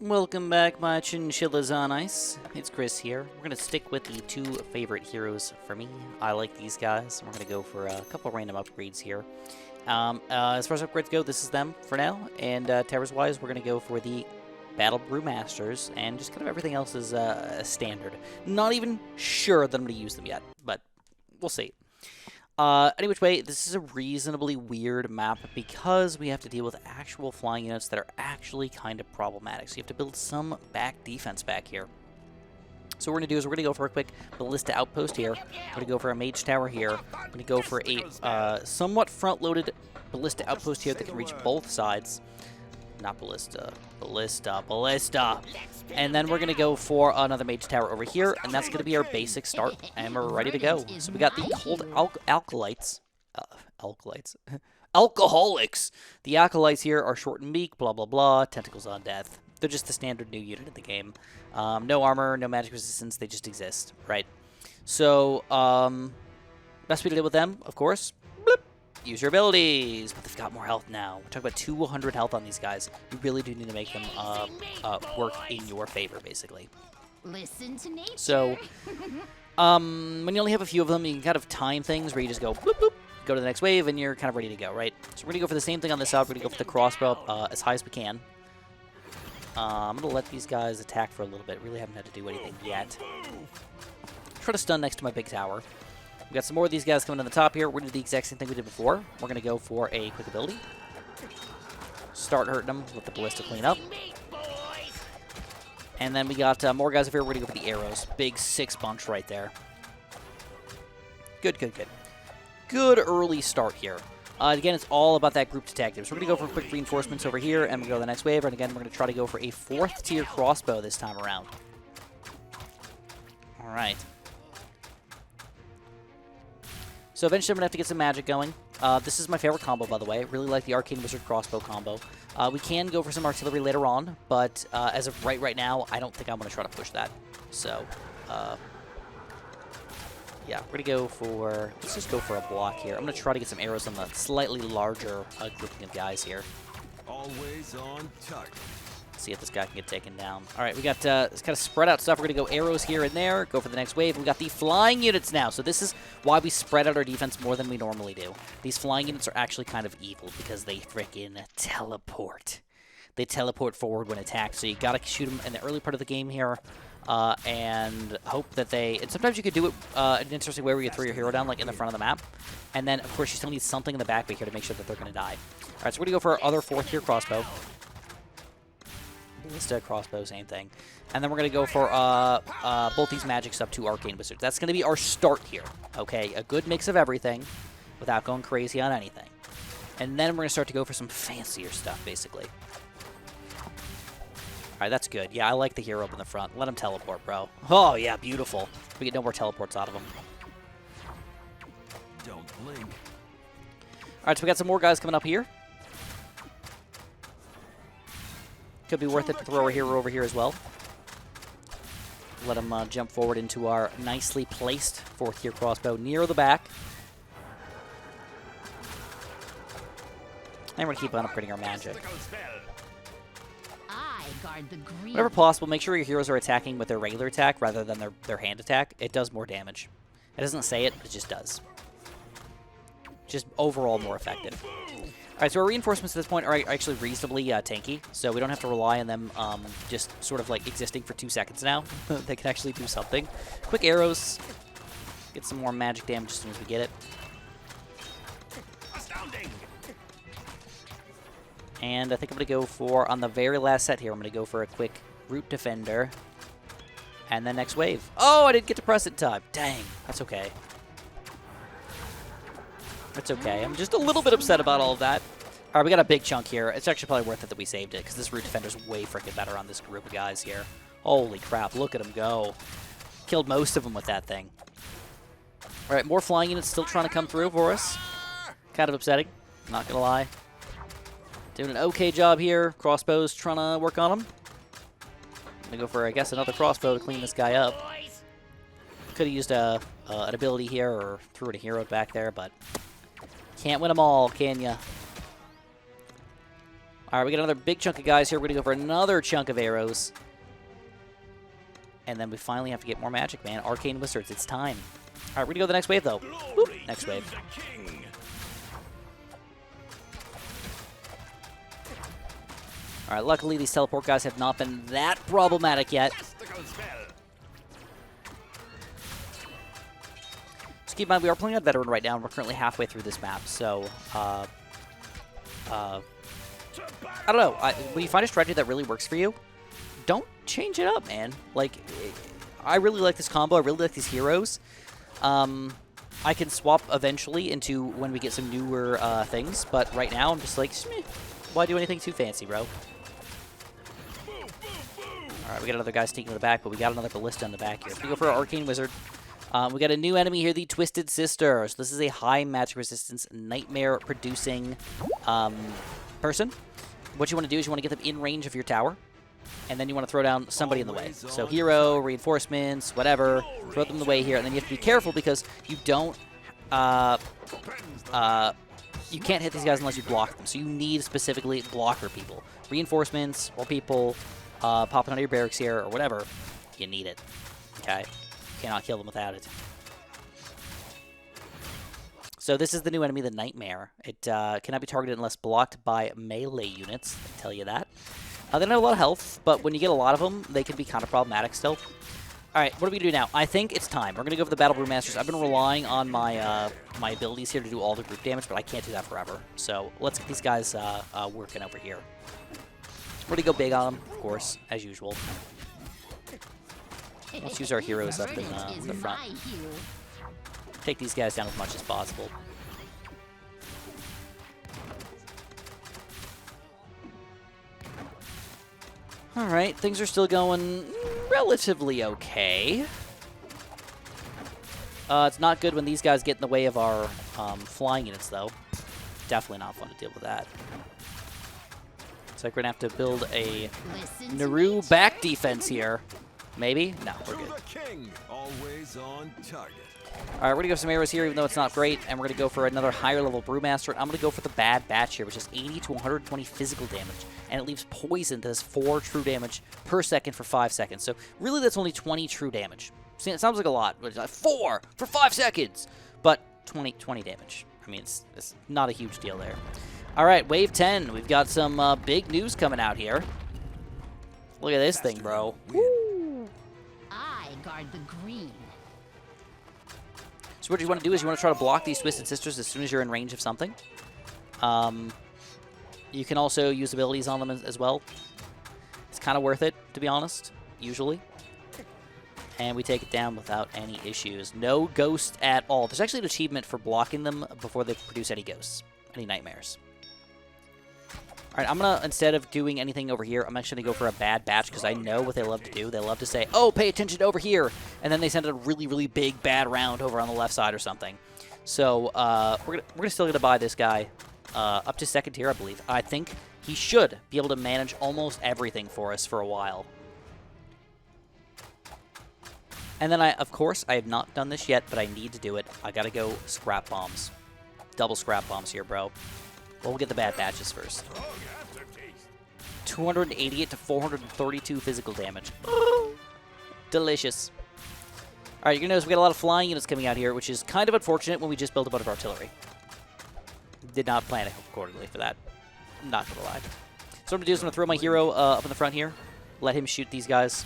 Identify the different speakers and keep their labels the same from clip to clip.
Speaker 1: Welcome back, my chinchillas on ice. It's Chris here. We're going to stick with the two favorite heroes for me. I like these guys. We're going to go for a couple random upgrades here. As far as upgrades go, this is them for now. And Terrors-wise, we're going to go for the Battle Brew Masters, and just kind of everything else is standard. Not even sure that I'm going to use them yet, but we'll see. Any which way, this is a reasonably weird map because we have to deal with actual flying units that are actually kind of problematic. So you have to build some back defense back here. So what we're going to do is we're going to go for a quick Ballista Outpost here. We're going to go for a Mage Tower here. We're going to go for a somewhat front-loaded Ballista Outpost here that can reach both sides. Not Ballista. Ballista. And then we're going to go for another Mage Tower over here, and that's going to be our basic start, and we're ready to go. So we got the Cold Alkalites. Alcoholics! The Acolytes here are short and meek, blah, blah, blah, tentacles on death. They're just the standard new unit in the game. No armor, no magic resistance, they just exist, right? So, best way to deal with them, of course, use your abilities, but they've got more health now. We're talking about 200 health on these guys. You really do need to make them work in your favor, basically.
Speaker 2: Listen to nature.
Speaker 1: So, when you only have a few of them, you can kind of time things where you just go boop, boop, go to the next wave, and you're kind of ready to go, right? So we're going to go for the same thing on this side. We're going to go for the crossbow as high as we can. I'm going to let these guys attack for a little bit. Really haven't had to do anything yet. Try to stun next to my big tower. We got some more of these guys coming on the top here. We're going to do the exact same thing we did before. We're going to go for a quick ability. Start hurting them. Let the ballista clean up. And then we got more guys over here. We're going to go for the arrows. Big 6 bunch right there. Good. Good early start here. Again, it's all about that group detective. So we're going to go for quick reinforcements over here, and we'll go to the next wave. And again, we're going to try to go for a 4th tier crossbow this time around. All right. So eventually I'm going to have to get some magic going. This is my favorite combo, by the way. I really like the Arcane Wizard crossbow combo. We can go for some artillery later on, but as of right now, I don't think I'm going to try to push that. So, yeah, we're going to go for... Let's just go for a block here. I'm going to try to get some arrows on the slightly larger grouping of guys here.
Speaker 3: Always on target.
Speaker 1: See if this guy can get taken down. All right, we got this kind of spread out stuff. We're going to go arrows here and there, go for the next wave. We got the flying units now. So this is why we spread out our defense more than we normally do. These flying units are actually kind of evil because they frickin' teleport. They teleport forward when attacked, so you got to shoot them in the early part of the game here and hope that they... And sometimes you could do it in an interesting way where you throw your hero down like in the front of the map. And then, of course, you still need something in the back here to make sure that they're going to die. All right, so we're going to go for our other 4th tier crossbow. Ballista, crossbow, same thing. And then we're going to go for both these magics up to Arcane Wizards. That's going to be our start here, okay? A good mix of everything without going crazy on anything. And then we're going to start to go for some fancier stuff, basically. All right, that's good. Yeah, I like the hero up in the front. Let him teleport, bro. Oh, yeah, beautiful. We get no more teleports out of him.
Speaker 3: Don't blink.
Speaker 1: All right, so we got some more guys coming up here. Could be worth it to throw our hero over here as well. Let him jump forward into our nicely placed 4th tier crossbow near the back. And we're going to keep on upgrading our magic.
Speaker 2: I guard the green.
Speaker 1: Whenever possible, make sure your heroes are attacking with their regular attack rather than their hand attack. It does more damage. It doesn't say it, it just does. Just overall more effective. All right, so our reinforcements at this point are actually reasonably tanky, so we don't have to rely on them just sort of like existing for 2 seconds now. They can actually do something. Quick arrows. Get some more magic damage as soon as we get it.
Speaker 3: Astounding.
Speaker 1: And I think I'm going to go for, on the very last set here, I'm going to go for a quick Root Defender. And then next wave. Oh, I didn't get to press it in time. Dang, that's okay. It's okay. I'm just a little bit upset about all of that. All right, we got a big chunk here. It's actually probably worth it that we saved it, because this Root Defender's way freaking better on this group of guys here. Holy crap, look at him go. Killed most of them with that thing. All right, more flying units still trying to come through for us. Kind of upsetting, not going to lie. Doing an okay job here. Crossbows trying to work on them. I'm going to go for, I guess, another crossbow to clean this guy up. Could have used an ability here or threw in a hero back there, but... Can't win them all, can ya? All right, we got another big chunk of guys here. We're going to go for another chunk of arrows. And then we finally have to get more magic, man. Arcane Wizards, it's time. All right, we're going to go to the next wave, though. Whoop, next wave. All right, luckily these teleport guys have not been that problematic yet. Just keep in mind, we are playing on Veteran right now, and we're currently halfway through this map, so... I don't know. When you find a strategy that really works for you, don't change it up, man. Like, I really like this combo. I really like these heroes. I can swap eventually into when we get some newer things, but right now I'm just like, why do anything too fancy, bro? Alright, we got another guy sneaking in the back, but we got another ballista in the back here. So we go for our Arcane Wizard. We got a new enemy here, the Twisted Sister. So this is a high magic resistance, nightmare-producing person. What you want to do is you want to get them in range of your tower, and then you want to throw down somebody in the way. So hero, reinforcements, whatever, throw them in the way here, and then you have to be careful because you don't... you can't hit these guys unless you block them. So you need specifically blocker people. Reinforcements or people popping out of your barracks here or whatever, you need it. Okay? You cannot kill them without it. So this is the new enemy, the Nightmare. It cannot be targeted unless blocked by melee units. I can tell you that. They don't have a lot of health, but when you get a lot of them, they can be kind of problematic still. All right, what are we going to do now? I think it's time. We're going to go for the Battle Brewmasters. I've been relying on my my abilities here to do all the group damage, but I can't do that forever. So let's get these guys working over here. We're going to go big on them, of course, as usual. Let's use our heroes up in the front. Take these guys down as much as possible. Alright, things are still going relatively okay. It's not good when these guys get in the way of our flying units, though. Definitely not fun to deal with that. So we're going to have to build a Naru back defense here. Maybe? No, we're good.
Speaker 3: Always on target.
Speaker 1: All right, we're going to go for some arrows here, even though it's not great, and we're going to go for another higher level Brewmaster. I'm going to go for the Bad Batch here, which is 80 to 120 physical damage, and it leaves poison that does 4 true damage per second for 5 seconds. So really, that's only 20 true damage. See, it sounds like a lot, but it's like 4 for 5 seconds, but 20 damage. I mean, it's not a huge deal there. All right, Wave 10. We've got some big news coming out here. Look at this thing, bro. Woo.
Speaker 2: I guard the green.
Speaker 1: So what you want to do is you want to try to block these Twisted Sisters as soon as you're in range of something. You can also use abilities on them as well. It's kind of worth it, to be honest, usually. And we take it down without any issues. No ghost at all. There's actually an achievement for blocking them before they produce any ghosts, any nightmares. All right, I'm going to, instead of doing anything over here, I'm actually going to go for a Bad Batch because I know what they love to do. They love to say, oh, pay attention over here. And then they send a really, really big bad round over on the left side or something. So we're still going to buy this guy up to 2nd tier, I believe. I think he should be able to manage almost everything for us for a while. And then, of course, I have not done this yet, but I need to do it. I got to go Scrap Bombs. Double Scrap Bombs here, bro. Well, we'll get the Bad Batches first. 288 to 432 physical damage. Delicious. All right, you're going to notice we got a lot of flying units coming out here, which is kind of unfortunate when we just built a bunch of artillery. Did not plan accordingly for that. I'm not going to lie. So what I'm going to do is I'm going to throw my hero up in the front here. Let him shoot these guys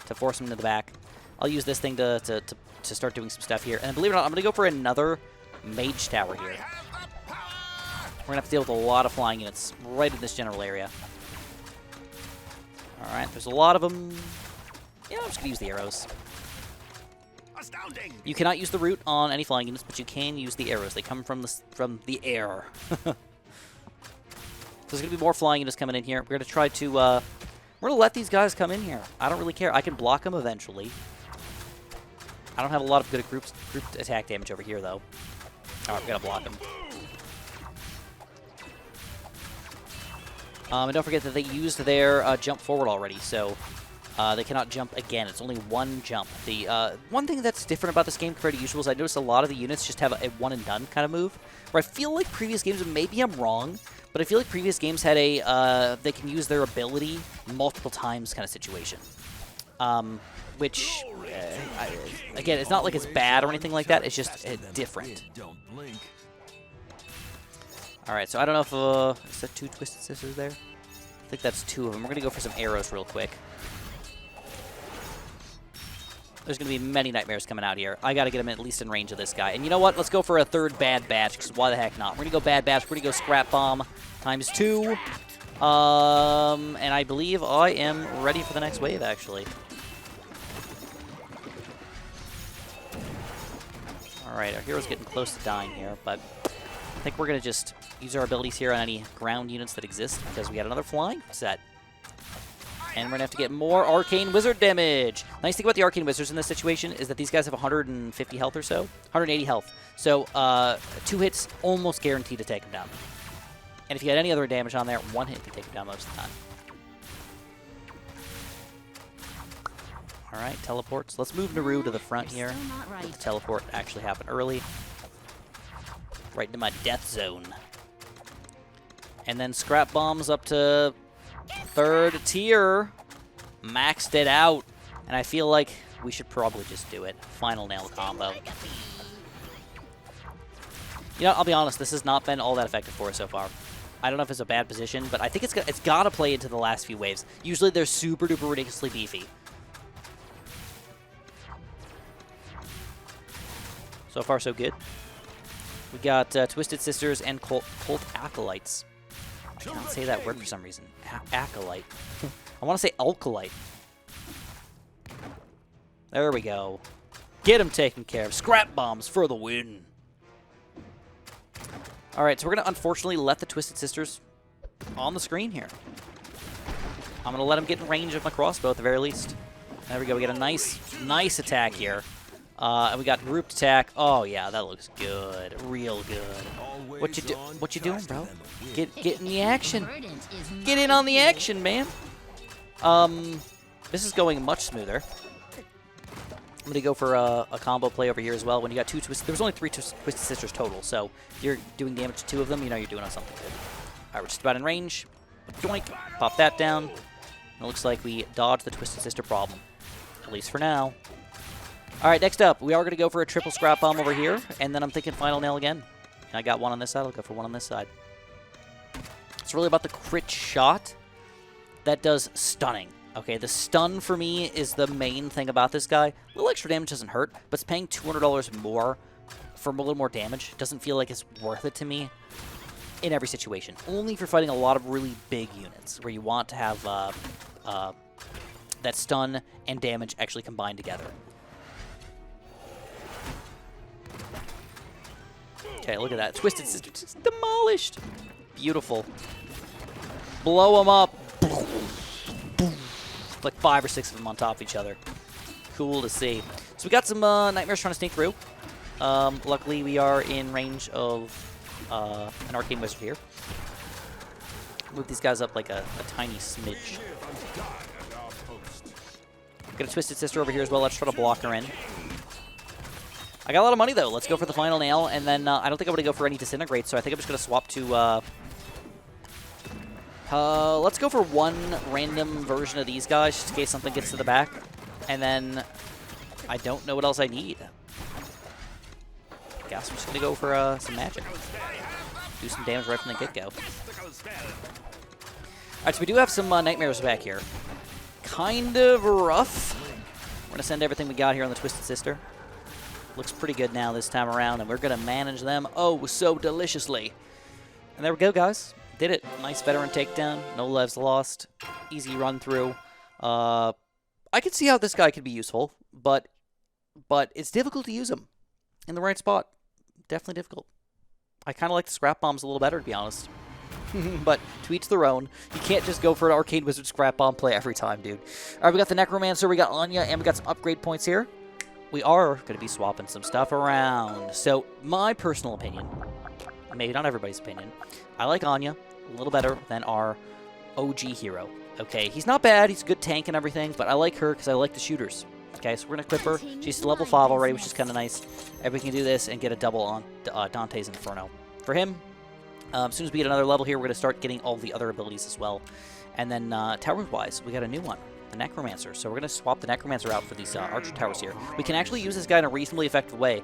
Speaker 1: to force them into the back. I'll use this thing to start doing some stuff here. And believe it or not, I'm going to go for another Mage Tower here. We're going to have to deal with a lot of flying units right in this general area. Alright, there's a lot of them. Yeah, I'm just going to use the arrows.
Speaker 3: Astounding.
Speaker 1: You cannot use the root on any flying units, but you can use the arrows. They come from the air. There's going to be more flying units coming in here. We're going to try to... we're going to let these guys come in here. I don't really care. I can block them eventually. I don't have a lot of good grouped attack damage over here, though. Alright, we got to block them. And don't forget that they used their jump forward already, so they cannot jump again. It's only one jump. The one thing that's different about this game compared to usual is I noticed a lot of the units just have a one-and-done kind of move, where I feel like previous games, and maybe I'm wrong, but I feel like previous games had a they can use their ability multiple times kind of situation. Which, again, it's not like it's bad or anything like that. It's just different.
Speaker 3: Don't blink.
Speaker 1: All right, so I don't know if is that 2 Twisted Sisters there? I think that's 2 of them. We're gonna go for some arrows real quick. There's going to be many nightmares coming out here. I got to get him at least in range of this guy. And you know what? Let's go for a third bad batch, because why the heck not? We're going to go bad batch. We're going to go scrap bomb times 2. And I believe I am ready for the next wave, actually. All right, our hero's getting close to dying here, but I think we're going to just use our abilities here on any ground units that exist, because we got another flying set. And we're going to have to get more Arcane Wizard damage. Nice thing about the Arcane Wizards in this situation is that these guys have 150 health or so. 180 health. So 2 hits almost guaranteed to take them down. And if you had any other damage on there, 1 hit can take them down most of the time. All right, teleports. Let's move Naru to the front here. Let the teleport actually happen early. Right into my death zone. And then scrap bombs up to 3rd tier. Maxed it out. And I feel like we should probably just do it. Final nail combo. You know, I'll be honest, this has not been all that effective for us so far. I don't know if it's a bad position, but I think it's got to play into the last few waves. Usually they're super duper ridiculously beefy. So far, so good. We got Twisted Sisters and Cult Acolytes. I can't say that word for some reason. Acolyte. I want to say Alkalite. There we go. Get him taken care of. Scrap bombs for the win. All right, so we're going to unfortunately let the Twisted Sisters on the screen here. I'm going to let them get in range of my crossbow at the very least. There we go. We get a nice attack here. And we got grouped attack. Oh yeah, that looks good, real good. What you doing, bro? Get in the action. Get in on the action, man. This is going much smoother. I'm gonna go for a combo play over here as well. When you got 2 Twisted, there was only 3 Twisted Sisters total, so if you're doing damage to 2 of them, you know you're doing something good. All right, we're just about in range. Joink, pop that down. And it looks like we dodged the Twisted Sister problem, at least for now. All right, next up, we are going to go for a triple scrap bomb over here, and then I'm thinking final nail again. And I got 1 on this side. I'll go for 1 on this side. It's really about the crit shot that does stunning. Okay, the stun for me is the main thing about this guy. A little extra damage doesn't hurt, but it's paying $200 more for a little more damage. It doesn't feel like it's worth it to me in every situation. Only if you're fighting a lot of really big units where you want to have that stun and damage actually combined together. Okay, look at that. Twisted Sister just demolished. Beautiful. Blow them up. Like 5 or 6 of them on top of each other. Cool to see. So we got some nightmares trying to sneak through. Luckily, we are in range of an Arcane Wizard here. Move these guys up like a tiny smidge. Got a Twisted Sister over here as well. Let's try to block her in. I got a lot of money, though. Let's go for the final nail, and then I don't think I'm going to go for any Disintegrate, so I think I'm just going to swap to... let's go for 1 random version of these guys, just in case something gets to the back. And then I don't know what else I need. I guess I'm just going to go for some magic. Do some damage right from the get-go. Alright, so we do have some nightmares back here. Kind of rough. We're going to send everything we got here on the Twisted Sister. Looks pretty good now this time around, and we're going to manage them oh so deliciously. And there we go, guys. Did it. Nice veteran takedown. No lives lost. Easy run through. I could see how this guy could be useful, but it's difficult to use him in the right spot. Definitely difficult. I kind of like the scrap bombs a little better, to be honest. But to each their own. You can't just go for an Arcane Wizard scrap bomb play every time, dude. All right, we got the Necromancer, we got Anya, and we got some upgrade points here. We are going to be swapping some stuff around. So, my personal opinion, maybe not everybody's opinion, I like Anya a little better than our OG hero. Okay, he's not bad, he's a good tank and everything, but I like her because I like the shooters. Okay, so we're going to equip her. She's level 5 already, which is kind of nice. And we can do this and get a double on Dante's Inferno. For him, As soon as we get another level here, we're going to start getting all the other abilities as well. And then towers-wise, we got a new one, the Necromancer. So we're going to swap the Necromancer out for these Archer Towers here. We can actually use this guy in a reasonably effective way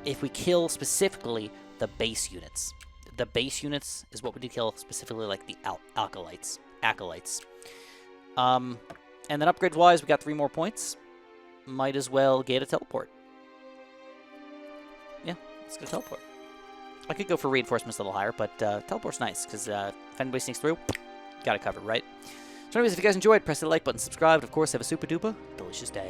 Speaker 1: if we kill specifically the base units. The base units is what we need to kill, specifically like the Acolytes. And then upgrades-wise, we got 3 more points. Might as well get a teleport. Yeah, let's get a teleport. I could go for reinforcements a little higher, but teleport's nice, because if anybody sneaks through, got it covered, right? So anyways, if you guys enjoyed, press the like button, subscribe, and of course, have a super duper delicious day.